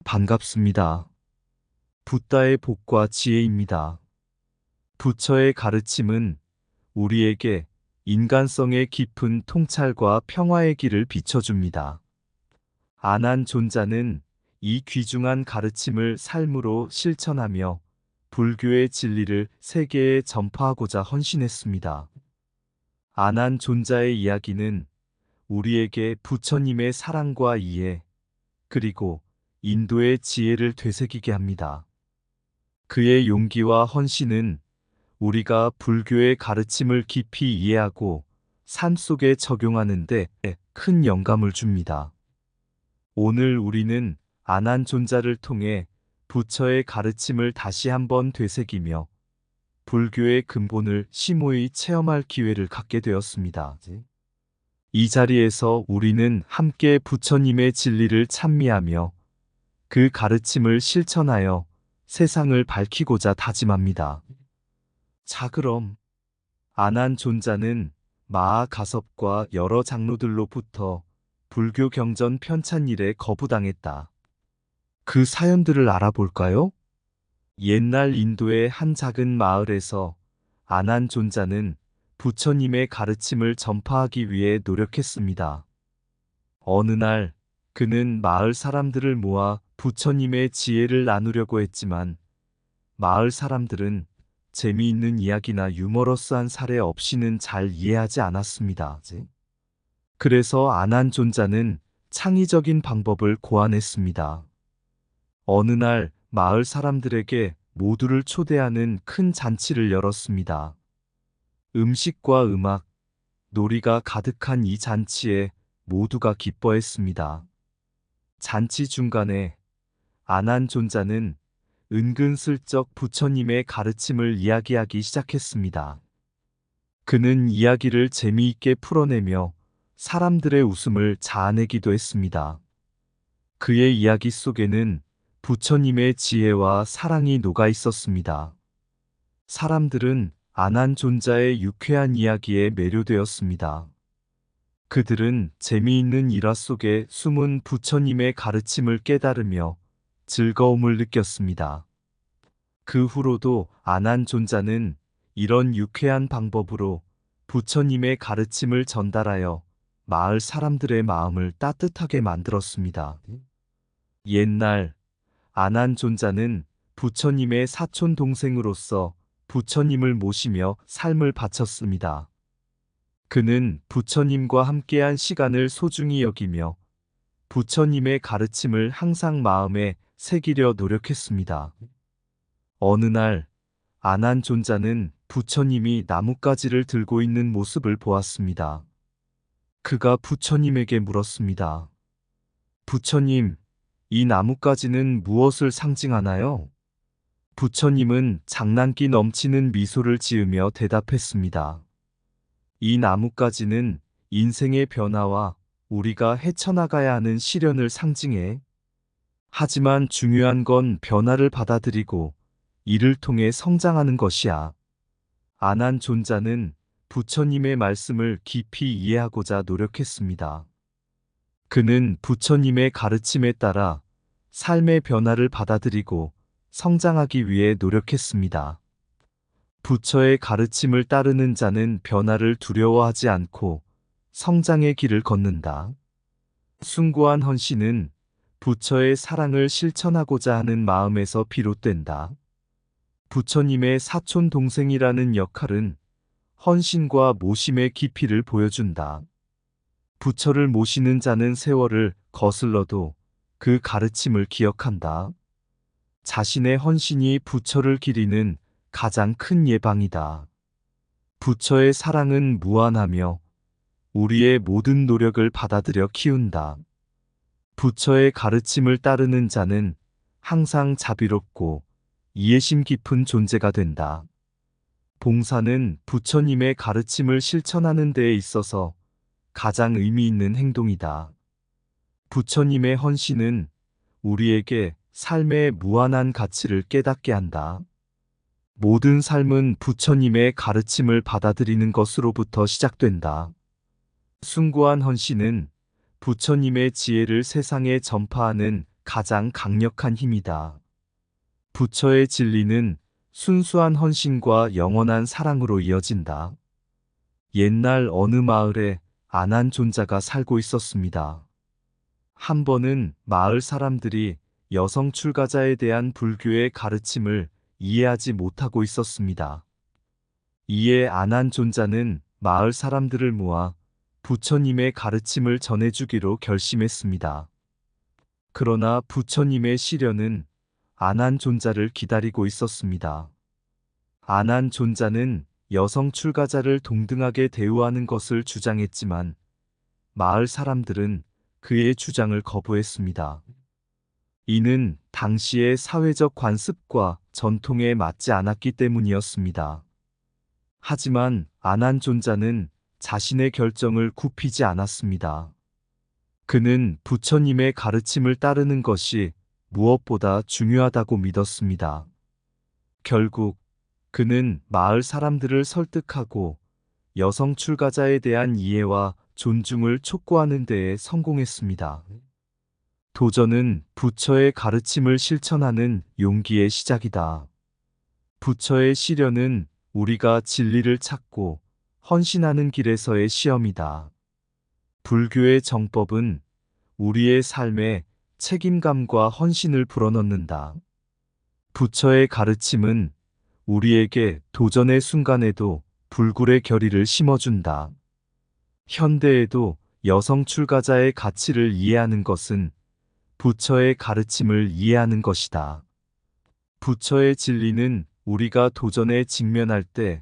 반갑습니다. 붓다의 복과 지혜입니다. 부처의 가르침은 우리에게 인간성의 깊은 통찰과 평화의 길을 비춰줍니다. 아난존자는 이 귀중한 가르침을 삶으로 실천하며 불교의 진리를 세계에 전파하고자 헌신했습니다. 아난존자의 이야기는 우리에게 부처님의 사랑과 이해, 그리고 인도의 지혜를 되새기게 합니다. 그의 용기와 헌신은 우리가 불교의 가르침을 깊이 이해하고 삶 속에 적용하는 데 큰 영감을 줍니다. 오늘 우리는 아난존자를 통해 부처의 가르침을 다시 한번 되새기며 불교의 근본을 심오히 체험할 기회를 갖게 되었습니다. 이 자리에서 우리는 함께 부처님의 진리를 찬미하며 그 가르침을 실천하여 세상을 밝히고자 다짐합니다. 자, 그럼 아난존자는 마하가섭과 여러 장로들로부터 불교 경전 편찬일에 거부당했다. 그 사연들을 알아볼까요? 옛날 인도의 한 작은 마을에서 아난존자는 부처님의 가르침을 전파하기 위해 노력했습니다. 어느 날 그는 마을 사람들을 모아 부처님의 지혜를 나누려고 했지만 마을 사람들은 재미있는 이야기나 유머러스한 사례 없이는 잘 이해하지 않았습니다. 그래서 아난존자는 창의적인 방법을 고안했습니다. 어느 날 마을 사람들에게 모두를 초대하는 큰 잔치를 열었습니다. 음식과 음악, 놀이가 가득한 이 잔치에 모두가 기뻐했습니다. 잔치 중간에 아난존자는 은근슬쩍 부처님의 가르침을 이야기하기 시작했습니다. 그는 이야기를 재미있게 풀어내며 사람들의 웃음을 자아내기도 했습니다. 그의 이야기 속에는 부처님의 지혜와 사랑이 녹아 있었습니다. 사람들은 아난존자의 유쾌한 이야기에 매료되었습니다. 그들은 재미있는 일화 속에 숨은 부처님의 가르침을 깨달으며 즐거움을 느꼈습니다. 그 후로도 아난존자는 이런 유쾌한 방법으로 부처님의 가르침을 전달하여 마을 사람들의 마음을 따뜻하게 만들었습니다. 옛날 아난존자는 부처님의 사촌 동생으로서 부처님을 모시며 삶을 바쳤습니다. 그는 부처님과 함께한 시간을 소중히 여기며 부처님의 가르침을 항상 마음에 새기려 노력했습니다. 어느 날 아난존자는 부처님이 나뭇가지를 들고 있는 모습을 보았습니다. 그가 부처님에게 물었습니다. 부처님, 이 나뭇가지는 무엇을 상징하나요? 부처님은 장난기 넘치는 미소를 지으며 대답했습니다. 이 나뭇가지는 인생의 변화와 우리가 헤쳐나가야 하는 시련을 상징해. 하지만 중요한 건 변화를 받아들이고 이를 통해 성장하는 것이야. 아난존자는 부처님의 말씀을 깊이 이해하고자 노력했습니다. 그는 부처님의 가르침에 따라 삶의 변화를 받아들이고 성장하기 위해 노력했습니다. 부처의 가르침을 따르는 자는 변화를 두려워하지 않고 성장의 길을 걷는다. 숭고한 헌신은 부처의 사랑을 실천하고자 하는 마음에서 비롯된다. 부처님의 사촌 동생이라는 역할은 헌신과 모심의 깊이를 보여준다. 부처를 모시는 자는 세월을 거슬러도 그 가르침을 기억한다. 자신의 헌신이 부처를 기리는 가장 큰 예방이다. 부처의 사랑은 무한하며 우리의 모든 노력을 받아들여 키운다. 부처의 가르침을 따르는 자는 항상 자비롭고 이해심 깊은 존재가 된다. 봉사는 부처님의 가르침을 실천하는 데에 있어서 가장 의미 있는 행동이다. 부처님의 헌신은 우리에게 삶의 무한한 가치를 깨닫게 한다. 모든 삶은 부처님의 가르침을 받아들이는 것으로부터 시작된다. 숭고한 헌신은 부처님의 지혜를 세상에 전파하는 가장 강력한 힘이다. 부처의 진리는 순수한 헌신과 영원한 사랑으로 이어진다. 옛날 어느 마을에 아난존자가 살고 있었습니다. 한 번은 마을 사람들이 여성 출가자에 대한 불교의 가르침을 이해하지 못하고 있었습니다. 이에 아난존자는 마을 사람들을 모아 부처님의 가르침을 전해주기로 결심했습니다. 그러나 부처님의 시련은 아난존자를 기다리고 있었습니다. 아난존자는 여성 출가자를 동등하게 대우하는 것을 주장했지만 마을 사람들은 그의 주장을 거부했습니다. 이는 당시의 사회적 관습과 전통에 맞지 않았기 때문이었습니다. 하지만 아난존자는 자신의 결정을 굽히지 않았습니다. 그는 부처님의 가르침을 따르는 것이 무엇보다 중요하다고 믿었습니다. 결국 그는 마을 사람들을 설득하고 여성 출가자에 대한 이해와 존중을 촉구하는 데에 성공했습니다. 도전은 부처의 가르침을 실천하는 용기의 시작이다. 부처의 시련은 우리가 진리를 찾고 헌신하는 길에서의 시험이다. 불교의 정법은 우리의 삶에 책임감과 헌신을 불어넣는다. 부처의 가르침은 우리에게 도전의 순간에도 불굴의 결의를 심어준다. 현대에도 여성 출가자의 가치를 이해하는 것은 부처의 가르침을 이해하는 것이다. 부처의 진리는 우리가 도전에 직면할 때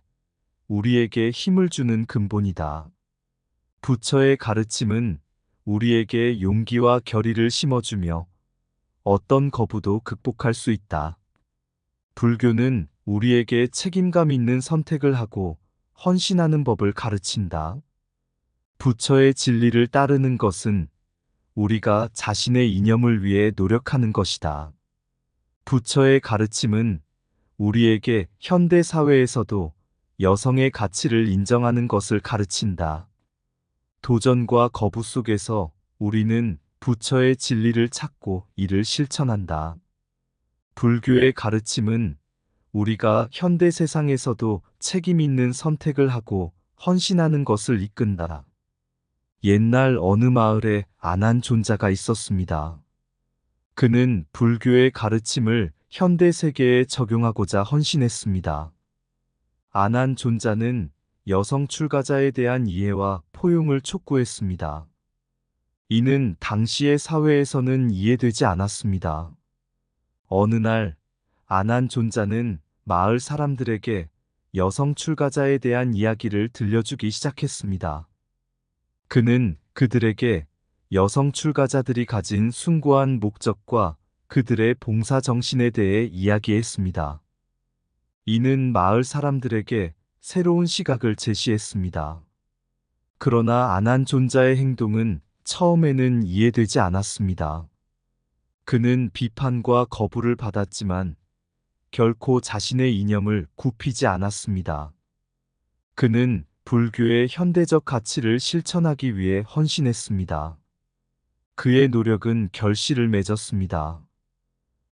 우리에게 힘을 주는 근본이다. 부처의 가르침은 우리에게 용기와 결의를 심어주며 어떤 거부도 극복할 수 있다. 불교는 우리에게 책임감 있는 선택을 하고 헌신하는 법을 가르친다. 부처의 진리를 따르는 것은 우리가 자신의 이념을 위해 노력하는 것이다. 부처의 가르침은 우리에게 현대 사회에서도 여성의 가치를 인정하는 것을 가르친다. 도전과 거부 속에서 우리는 부처의 진리를 찾고 이를 실천한다. 불교의 가르침은 우리가 현대 세상에서도 책임 있는 선택을 하고 헌신하는 것을 이끈다. 옛날 어느 마을에 아난존자가 있었습니다. 그는 불교의 가르침을 현대 세계에 적용하고자 헌신했습니다. 아난존자는 여성 출가자에 대한 이해와 포용을 촉구했습니다. 이는 당시의 사회에서는 이해되지 않았습니다. 어느 날 아난존자는 마을 사람들에게 여성 출가자에 대한 이야기를 들려주기 시작했습니다. 그는 그들에게 여성 출가자들이 가진 숭고한 목적과 그들의 봉사 정신에 대해 이야기했습니다. 이는 마을 사람들에게 새로운 시각을 제시했습니다. 그러나 아난존자의 행동은 처음에는 이해되지 않았습니다. 그는 비판과 거부를 받았지만 결코 자신의 이념을 굽히지 않았습니다. 그는 불교의 현대적 가치를 실천하기 위해 헌신했습니다. 그의 노력은 결실을 맺었습니다.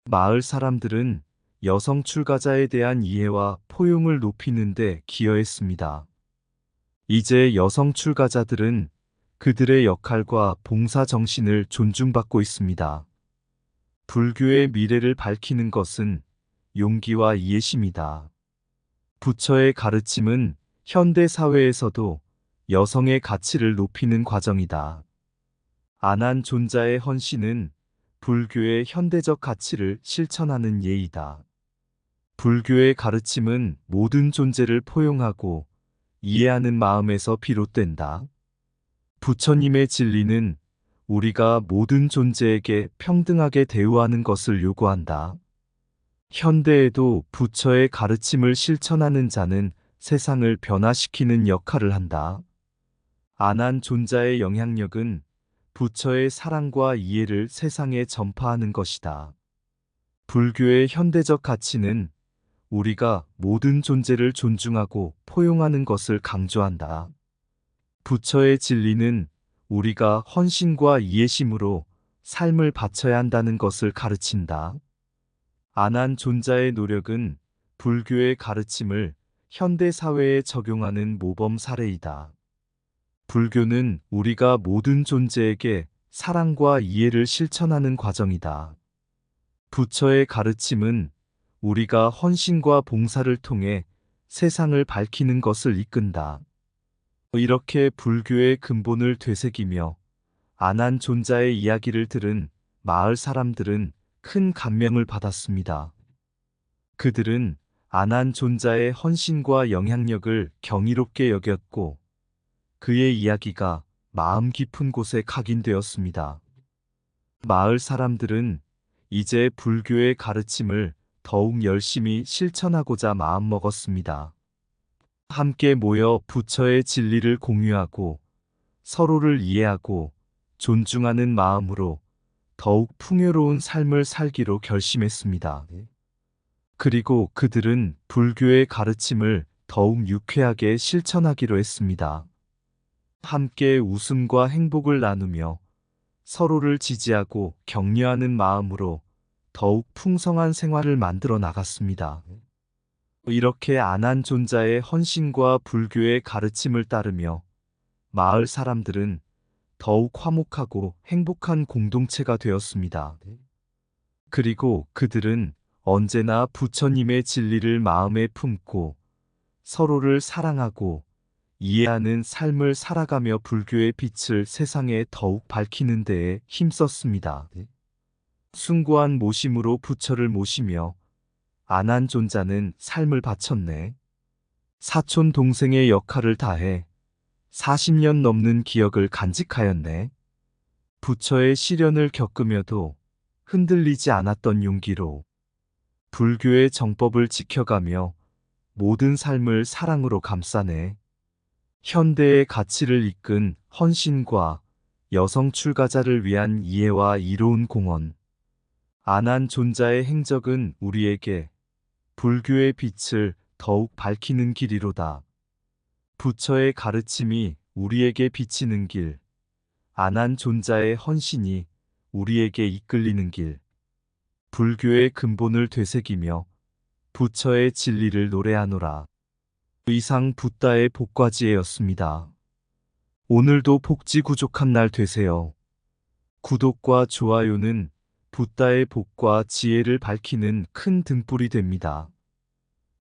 마을 사람들은 여성 출가자에 대한 이해와 포용을 높이는 데 기여했습니다. 이제 여성 출가자들은 그들의 역할과 봉사 정신을 존중받고 있습니다. 불교의 미래를 밝히는 것은 용기와 이해심이다. 부처의 가르침은 현대 사회에서도 여성의 가치를 높이는 과정이다. 아난존자의 헌신은 불교의 현대적 가치를 실천하는 예이다. 불교의 가르침은 모든 존재를 포용하고 이해하는 마음에서 비롯된다. 부처님의 진리는 우리가 모든 존재에게 평등하게 대우하는 것을 요구한다. 현대에도 부처의 가르침을 실천하는 자는 세상을 변화시키는 역할을 한다. 아난존자의 영향력은 부처의 사랑과 이해를 세상에 전파하는 것이다. 불교의 현대적 가치는 우리가 모든 존재를 존중하고 포용하는 것을 강조한다. 부처의 진리는 우리가 헌신과 이해심으로 삶을 바쳐야 한다는 것을 가르친다. 아난존자의 노력은 불교의 가르침을 현대 사회에 적용하는 모범 사례이다. 불교는 우리가 모든 존재에게 사랑과 이해를 실천하는 과정이다. 부처의 가르침은 우리가 헌신과 봉사를 통해 세상을 밝히는 것을 이끈다. 이렇게 불교의 근본을 되새기며 아난존자의 이야기를 들은 마을 사람들은 큰 감명을 받았습니다. 그들은 아난존자의 헌신과 영향력을 경이롭게 여겼고 그의 이야기가 마음 깊은 곳에 각인되었습니다. 마을 사람들은 이제 불교의 가르침을 더욱 열심히 실천하고자 마음먹었습니다. 함께 모여 부처의 진리를 공유하고 서로를 이해하고 존중하는 마음으로 더욱 풍요로운 삶을 살기로 결심했습니다. 그리고 그들은 불교의 가르침을 더욱 유쾌하게 실천하기로 했습니다. 함께 웃음과 행복을 나누며 서로를 지지하고 격려하는 마음으로 더욱 풍성한 생활을 만들어 나갔습니다. 이렇게 아난존자의 헌신과 불교의 가르침을 따르며 마을 사람들은 더욱 화목하고 행복한 공동체가 되었습니다. 그리고 그들은 언제나 부처님의 진리를 마음에 품고 서로를 사랑하고 이해하는 삶을 살아가며 불교의 빛을 세상에 더욱 밝히는 데에 힘썼습니다. 숭고한 모심으로 부처를 모시며 아난존자는 삶을 바쳤네. 사촌 동생의 역할을 다해 40년 넘는 기억을 간직하였네. 부처의 시련을 겪으며도 흔들리지 않았던 용기로 불교의 정법을 지켜가며 모든 삶을 사랑으로 감싸네. 현대의 가치를 이끈 헌신과 여성 출가자를 위한 이해와 이로운 공헌. 아난존자의 행적은 우리에게 불교의 빛을 더욱 밝히는 길이로다. 부처의 가르침이 우리에게 비치는 길, 아난존자의 헌신이 우리에게 이끌리는 길, 불교의 근본을 되새기며 부처의 진리를 노래하노라. 이상 붓다의 복과지혜였습니다. 오늘도 복지구족한 날 되세요. 구독과 좋아요는 붓다의 복과 지혜를 밝히는 큰 등불이 됩니다.